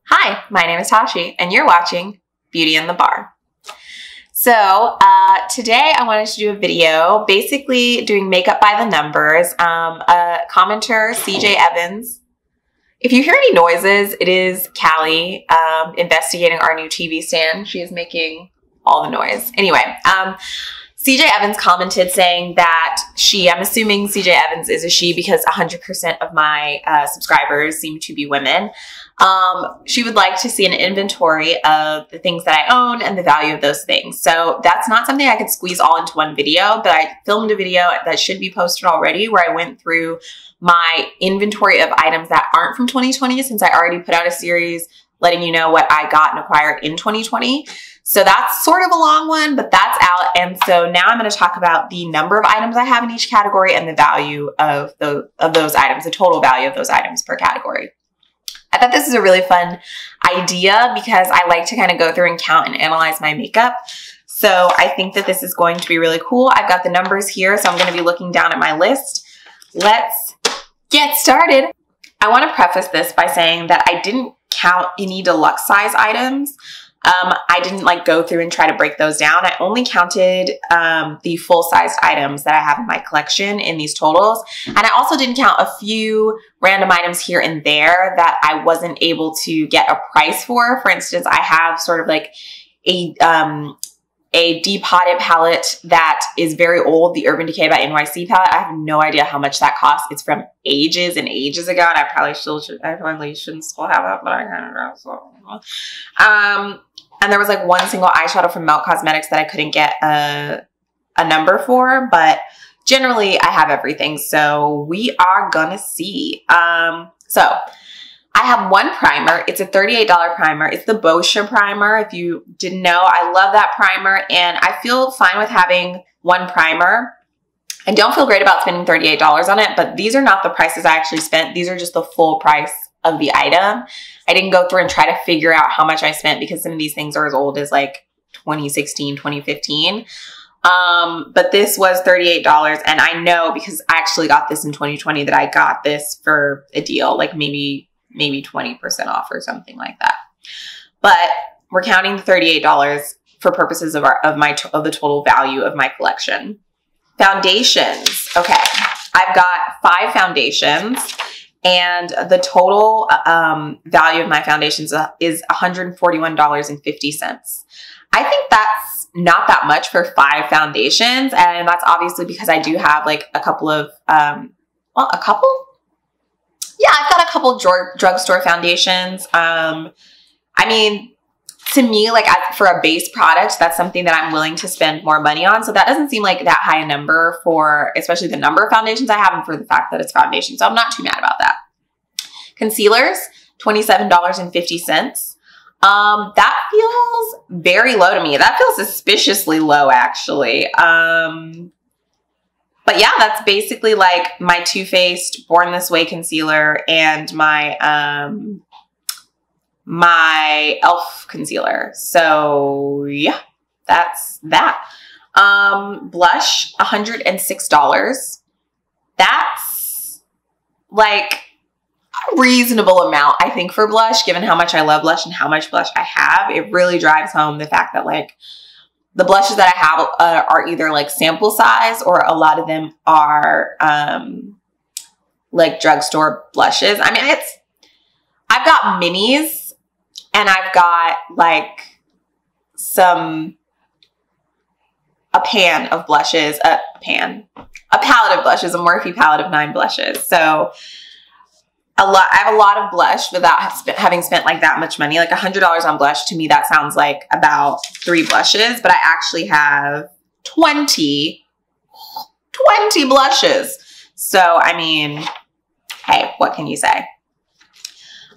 Hi, my name is Tashi, and you're watching Beauty in the Bar. So today I wanted to do a video basically doing makeup by the numbers. A commenter, CJ Evans. If you hear any noises, it is Cali investigating our new TV stand. She is making all the noise. Anyway, CJ Evans commented saying that I'm assuming CJ Evans is a she because 100% of my subscribers seem to be women. She would like to see an inventory of the things that I own and the value of those things. So that's not something I could squeeze all into one video, but I filmed a video that should be posted already where I went through my inventory of items that aren't from 2020 since I already put out a series letting you know what I got and acquired in 2020. So that's sort of a long one, but that's out. And so now I'm going to talk about the number of items I have in each category and the value of those items, the total value of those items per category. I thought this is a really fun idea because I like to kind of go through and count and analyze my makeup. So I think that this is going to be really cool. I've got the numbers here, so I'm going to be looking down at my list. Let's get started. I want to preface this by saying that I didn't count any deluxe size items. I didn't go through and try to break those down. I only counted the full-sized items that I have in my collection in these totals. And I also didn't count a few random items here and there that I wasn't able to get a price for. For instance, I have sort of like a depotted palette that is very old, the Urban Decay by NYC palette. I have no idea how much that costs. It's from ages and ages ago, and I probably shouldn't still have it, but I kind of do. So. And there was one single eyeshadow from Melt Cosmetics that I couldn't get a number for, but generally I have everything. So we are gonna see. So I have one primer. It's a $38 primer. It's the Boscia primer. If you didn't know, I love that primer and I feel fine with having one primer. I don't feel great about spending $38 on it, but these are not the prices I actually spent. These are just the full price of the item. I didn't go through and try to figure out how much I spent because some of these things are as old as 2016, 2015. But this was $38 and I know because I actually got this in 2020 that I got this for a deal, maybe 20% off or something like that. But we're counting the $38 for purposes of the total value of my collection. Foundations. Okay. I've got 5 foundations. And the total value of my foundations is $141.50. I think that's not that much for 5 foundations. And that's obviously because I do have a couple of, well, a couple? Yeah, I've got a couple drugstore foundations. I mean, to me, for a base product, that's something that I'm willing to spend more money on. So that doesn't seem like that high a number for, especially the number of foundations I have and for the fact that it's foundation. So I'm not too mad about that. Concealers, $27.50. That feels very low to me. That feels suspiciously low, actually. But yeah, that's basically my Too Faced Born This Way concealer and my my e.l.f. concealer. So yeah, that's that. Blush, $106. That's a reasonable amount, I think, for blush, given how much I love blush and how much blush I have. It really drives home the fact that the blushes that I have are either sample size or a lot of them are drugstore blushes. I mean, I've got minis. And I've got a pan of blushes, a palette of blushes, a Morphe palette of 9 blushes. So I have a lot of blush without having spent that much money. $100 on blush, to me, that sounds like about 3 blushes, but I actually have 20 blushes. So, I mean, hey, what can you say?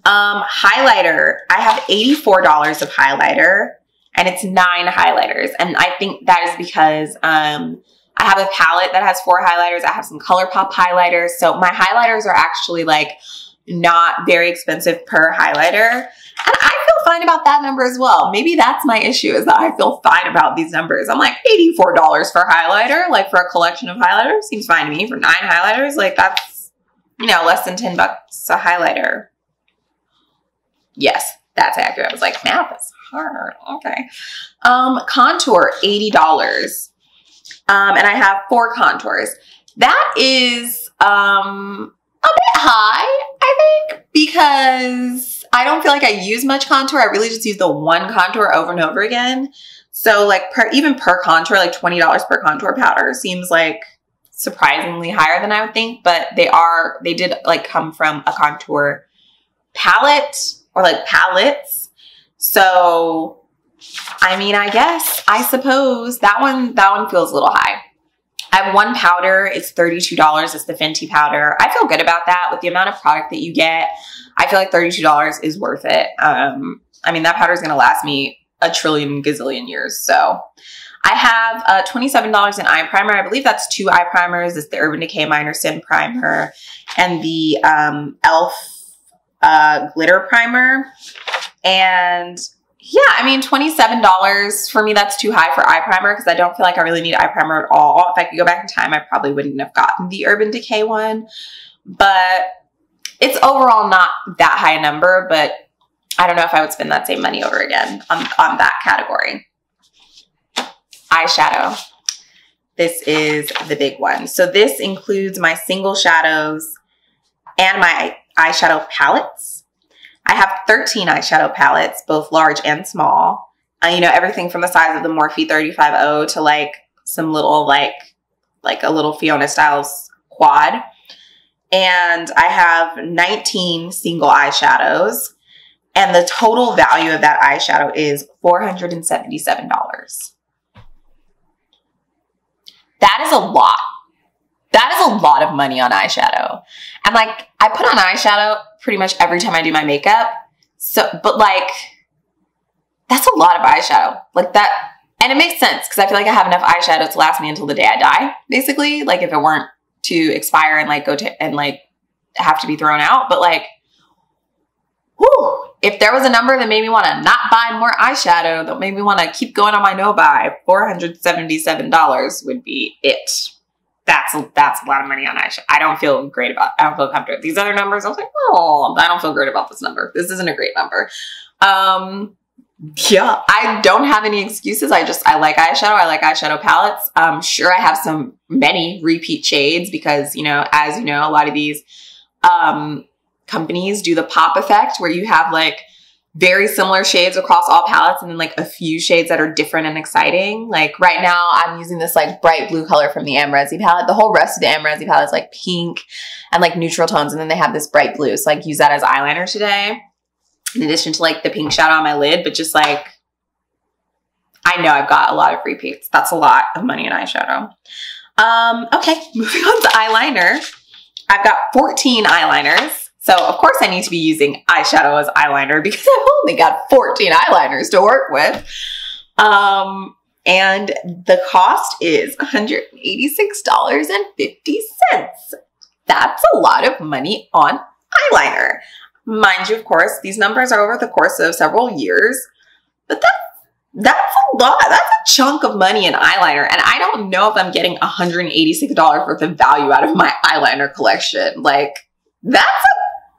Highlighter. I have $84 of highlighter and it's 9 highlighters. And I think that is because, I have a palette that has 4 highlighters. I have some ColourPop highlighters. So my highlighters are actually not very expensive per highlighter. And I feel fine about that number as well. Maybe that's my issue, is that I feel fine about these numbers. I'm $84 for highlighter, for a collection of highlighters seems fine to me. For 9 highlighters, that's, less than $10 a highlighter. Yes, that I was like, math is hard. Okay. Contour, $80. And I have 4 contours. That is a bit high, I think, because I don't feel like I use much contour. I really just use the one contour over and over again. So like even per contour, like $20 per contour powder seems like surprisingly higher than I would think, but they did like come from a contour palette or like palettes. So, I mean, I suppose that one feels a little high. I have one powder. It's $32. It's the Fenty powder. I feel good about that with the amount of product that you get. I feel like $32 is worth it. I mean, that powder is going to last me a trillion gazillion years. So I have $27 in eye primer. I believe that's 2 eye primers. It's the Urban Decay Minor Sin Primer and the e.l.f. Glitter Primer. And yeah, I mean, $27 for me, that's too high for eye primer because I don't feel like I really need eye primer at all. If I could go back in time, I probably wouldn't have gotten the Urban Decay one. But it's overall not that high a number, but I don't know if I would spend that same money over again on that category. Eyeshadow. This is the big one. So this includes my single shadows and my eyeshadow palettes. I have 13 eyeshadow palettes, both large and small. You know, everything from the size of the Morphe 35O to like some little like a little Fiona Styles quad. And I have 19 single eyeshadows. And the total value of that eyeshadow is $477. That is a lot. That is a lot of money on eyeshadow. And like, I put on eyeshadow pretty much every time I do my makeup. So, but like, that's a lot of eyeshadow. Like that, and it makes sense because I feel like I have enough eyeshadow to last me until the day I die, basically. Like if it weren't to expire and like like have to be thrown out. But like, whew, if there was a number that made me want to not buy more eyeshadow, that made me want to keep going on my no buy, $477 would be it. That's a lot of money on eyeshadow. I don't feel great about, I don't feel comfortable. These other numbers, I was like, oh, I don't feel great about this number. This isn't a great number. Yeah, I don't have any excuses. I like eyeshadow. I like eyeshadow palettes. Sure, I have many repeat shades because, you know, as you know, a lot of these companies do the pop effect where you have like very similar shades across all palettes and then like a few shades that are different and exciting. Like right now I'm using this like bright blue color from the Amrezy palette. The whole rest of the Amrezy palette is like pink and like neutral tones. And then they have this bright blue. So like use that as eyeliner today. In addition to like the pink shadow on my lid, but just like, I know I've got a lot of repeats. That's a lot of money in eyeshadow. Okay, moving on to eyeliner. I've got 14 eyeliners. So of course I need to be using eyeshadow as eyeliner because I've only got 14 eyeliners to work with. And the cost is $186.50. That's a lot of money on eyeliner. Mind you, of course, these numbers are over the course of several years, but that's a lot. That's a chunk of money in eyeliner. And I don't know if I'm getting $186 worth of value out of my eyeliner collection. Like, that's a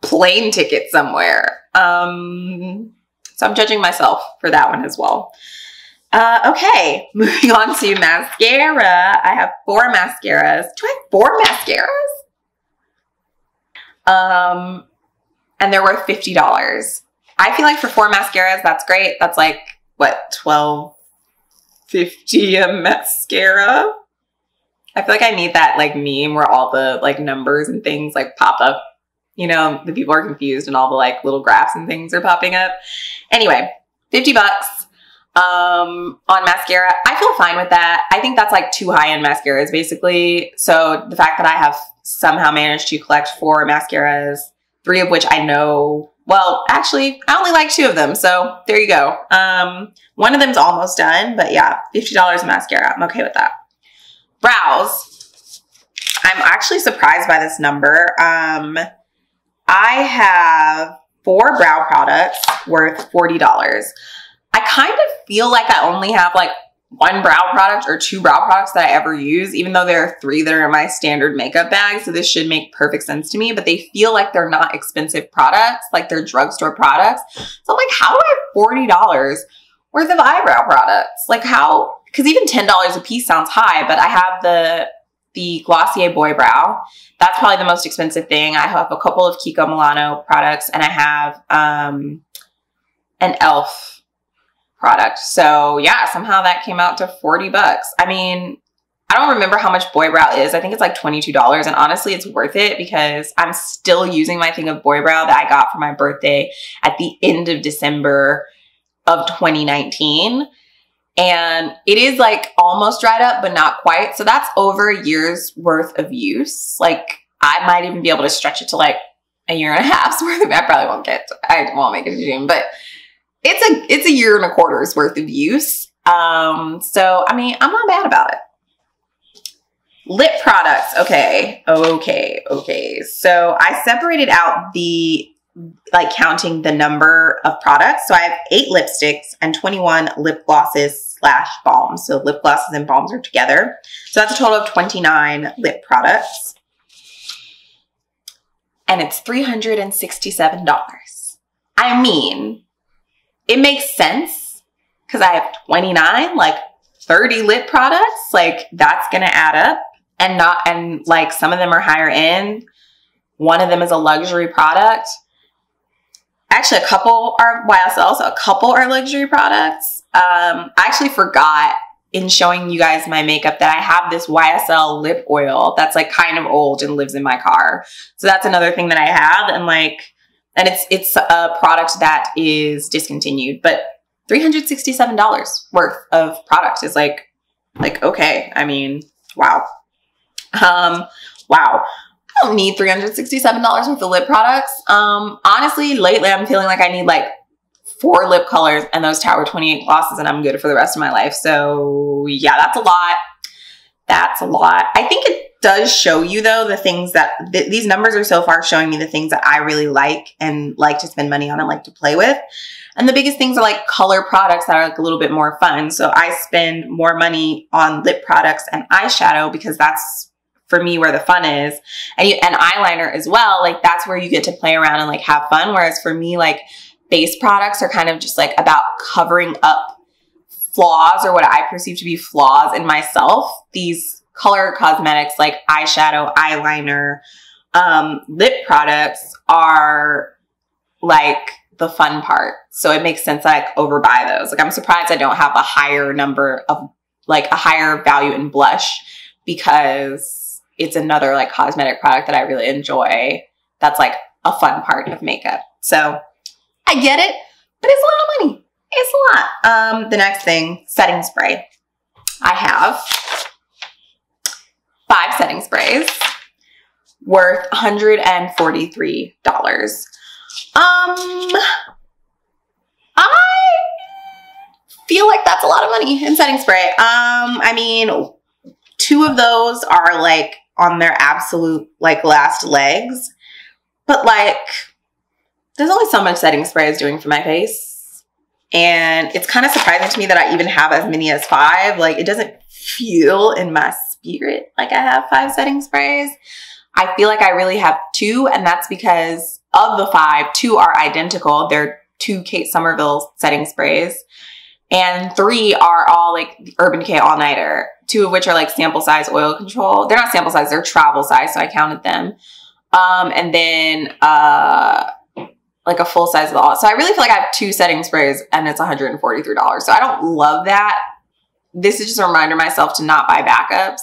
plane ticket somewhere. So I'm judging myself for that one as well. Okay, moving on to mascara. I have 4 mascaras. Do I have 4 mascaras? And they're worth $50. I feel like for 4 mascaras, that's great. That's like, what, $12.50 a mascara? I feel like I need that like meme where all the like numbers and things like pop up. You know, the people are confused and all the like little graphs and things are popping up. Anyway, $50 on mascara. I feel fine with that. I think that's like 2 high-end mascaras basically. So the fact that I have somehow managed to collect 4 mascaras, 3 of which I know, well, actually, I only like 2 of them. So there you go. One of them's almost done, but yeah, $50 mascara. I'm okay with that. Brows. I'm actually surprised by this number. I have 4 brow products worth $40. I kind of feel like I only have like one brow product or two brow products that I ever use, even though there are three that are in my standard makeup bag. So this should make perfect sense to me, but they feel like they're not expensive products, like they're drugstore products. So I'm like, how do I have $40 worth of eyebrow products? Like how, because even $10 a piece sounds high, but I have the Glossier Boy Brow. That's probably the most expensive thing. I have a couple of Kiko Milano products, and I have an e.l.f. product. So yeah, somehow that came out to 40 bucks. I mean, I don't remember how much Boy Brow is. I think it's like $22, and honestly, it's worth it because I'm still using my thing of Boy Brow that I got for my birthday at the end of December of 2019. And it is like almost dried up, but not quite. So that's over a year's worth of use. Like I might even be able to stretch it to like a year and a half's worth of, I probably won't I won't make it to June, but it's a year and a quarter's worth of use. So, I mean, I'm not mad about it. Lip products. Okay. So I separated out like counting the number of products. So I have 8 lipsticks and 21 lip glosses / balms. So lip glosses and balms are together. So that's a total of 29 lip products. And it's $367. I mean, it makes sense because I have 29, like 30 lip products. Like that's going to add up, and like some of them are higher end. One of them is a luxury product. Actually, a couple are YSL, so a couple are luxury products. I actually forgot in showing you guys my makeup that I have this YSL lip oil that's like kind of old and lives in my car. So that's another thing that I have, and it's a product that is discontinued, but $367 worth of product is like okay. I mean, wow. Wow. I don't need $367 worth of lip products. Honestly, lately I'm feeling like I need like 4 lip colors and those Tower 28 glosses, and I'm good for the rest of my life. So yeah, that's a lot. That's a lot. I think it does show you though the things that these numbers are so far showing me the things that I really like and like to spend money on and like to play with. And the biggest things are like color products that are like a little bit more fun. So I spend more money on lip products and eyeshadow because that's for me where the fun is, and eyeliner as well. Like that's where you get to play around and like have fun. Whereas for me, like base products are kind of just like about covering up flaws or what I perceive to be flaws in myself. These color cosmetics like eyeshadow, eyeliner, lip products are like the fun part. So it makes sense that I overbuy those. Like I'm surprised I don't have a higher number of like a higher value in blush because it's another like cosmetic product that I really enjoy. That's like a fun part of makeup. So I get it, but it's a lot of money. It's a lot. The next thing, setting spray. I have 5 setting sprays worth $143. I feel like that's a lot of money in setting spray. I mean, 2 of those are like on their absolute like last legs, but like there's only so much setting spray is doing for my face, and it's kind of surprising to me that I even have as many as 5. Like it doesn't feel in my spirit like I have 5 setting sprays. I feel like I really have 2, and that's because of the 5, 2 are identical. They're 2 Kate Somerville setting sprays, and 3 are all like the Urban Decay All Nighter, 2 of which are like sample size oil control. They're not sample size, they're travel size, so I counted them. And then like a full size of all. So I really feel like I have 2 setting sprays and it's $143. So I don't love that. This is just a reminder myself to not buy backups.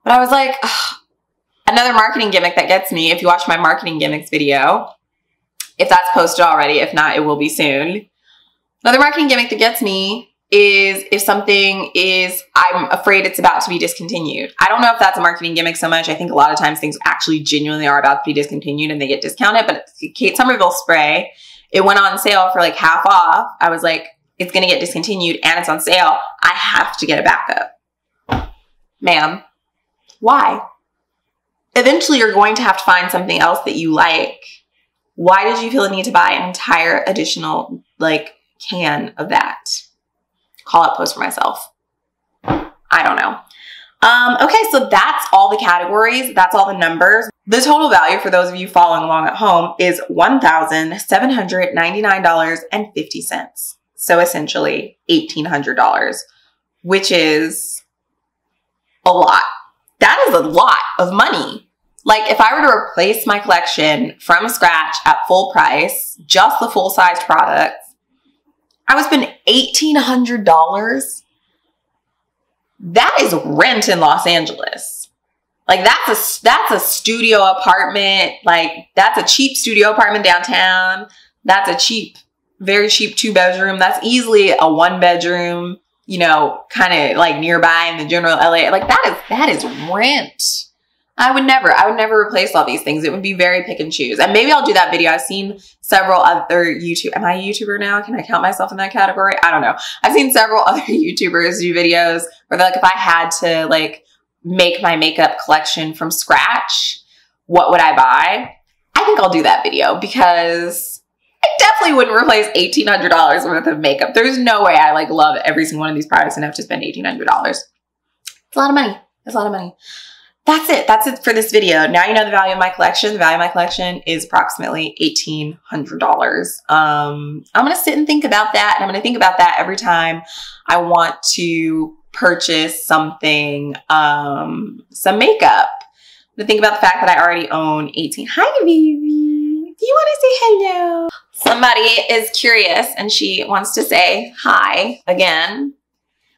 But I was like, ugh, another marketing gimmick that gets me. If you watch my marketing gimmicks video, if that's posted already, if not, it will be soon. Another marketing gimmick that gets me is if something is, I'm afraid it's about to be discontinued. I don't know if that's a marketing gimmick so much. I think a lot of times things actually genuinely are about to be discontinued and they get discounted, but Kate Somerville spray, it went on sale for like half off. I was like, it's going to get discontinued and it's on sale. I have to get a backup. Ma'am, why? Eventually you're going to have to find something else that you like. Why did you feel the need to buy an entire additional like can of that? Call out post for myself. I don't know. Okay, so that's all the categories. That's all the numbers. The total value for those of you following along at home is $1,799.50. So essentially $1,800, which is a lot. That is a lot of money. Like if I were to replace my collection from scratch at full price, just the full-sized products, I would spend $1,800. That is rent in Los Angeles. Like that's a studio apartment. Like that's a cheap studio apartment downtown. That's a cheap, very cheap 2-bedroom. That's easily a 1-bedroom, you know, kind of like nearby in the general LA. Like that is rent. I would never replace all these things. It would be very pick and choose. And maybe I'll do that video. I've seen several other am I a YouTuber now? Can I count myself in that category? I don't know. I've seen several other YouTubers do videos where they're like, if I had to like make my makeup collection from scratch, what would I buy? I think I'll do that video because I definitely wouldn't replace $1,800 worth of makeup. There's no way I like love every single one of these products enough to spend $1,800. It's a lot of money. It's a lot of money. That's it. That's it for this video. Now you know the value of my collection. The value of my collection is approximately $1,800. I'm going to sit and think about that. And I'm going to think about that every time I want to purchase something, some makeup. I'm going to think about the fact that I already own 18. Hi, baby. Do you want to say hello? Somebody is curious and she wants to say hi again.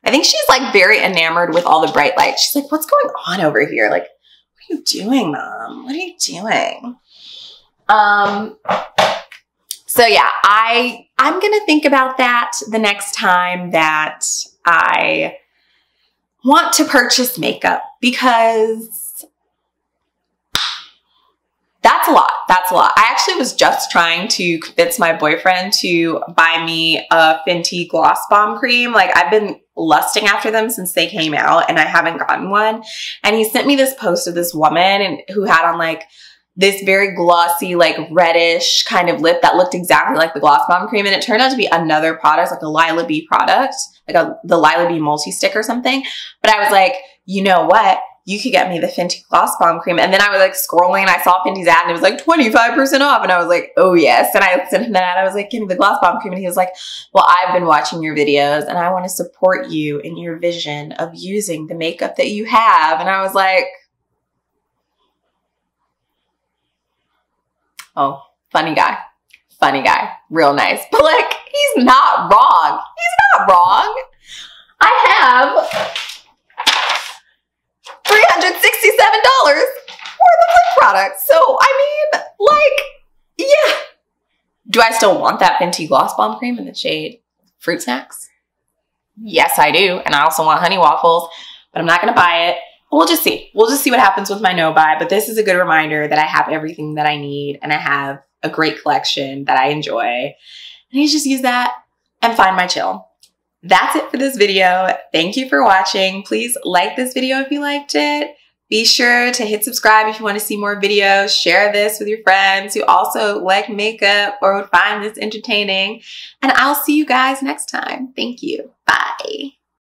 I think she's like very enamored with all the bright lights. She's like, what's going on over here? Like, what are you doing, Mom? What are you doing? So yeah, I'm going to think about that the next time that I want to purchase makeup because that's a lot. That's a lot. I actually was just trying to convince my boyfriend to buy me a Fenty Gloss Bomb Cream. Like I've been lusting after them since they came out and I haven't gotten one. And he sent me this post of this woman who had on like this very glossy, like reddish kind of lip that looked exactly like the Gloss Bomb Cream. And it turned out to be another product, like a Lila B product, like the Lila B multi-stick or something. But I was like, you know what? You could get me the Fenty Gloss Bomb Cream. And then I was like scrolling and I saw Fenty's ad and it was like 25% off. And I was like, oh yes. And I sent him that ad. I was like, give me the Gloss Bomb Cream. And he was like, well, I've been watching your videos and I want to support you in your vision of using the makeup that you have. And I was like, oh, funny guy, real nice. But like, he's not wrong. He's not wrong. I have $367 worth of lip products. So, I mean, like, yeah. Do I still want that Fenty Gloss Bomb Cream in the shade Fruit Snacks? Yes, I do. And I also want Honey Waffles, but I'm not going to buy it. We'll just see. We'll just see what happens with my no buy. But this is a good reminder that I have everything that I need and I have a great collection that I enjoy. And I just use that and find my chill. That's it for this video. Thank you for watching. Please like this video if you liked it. Be sure to hit subscribe if you want to see more videos. Share this with your friends who also like makeup or would find this entertaining. And I'll see you guys next time. Thank you. Bye.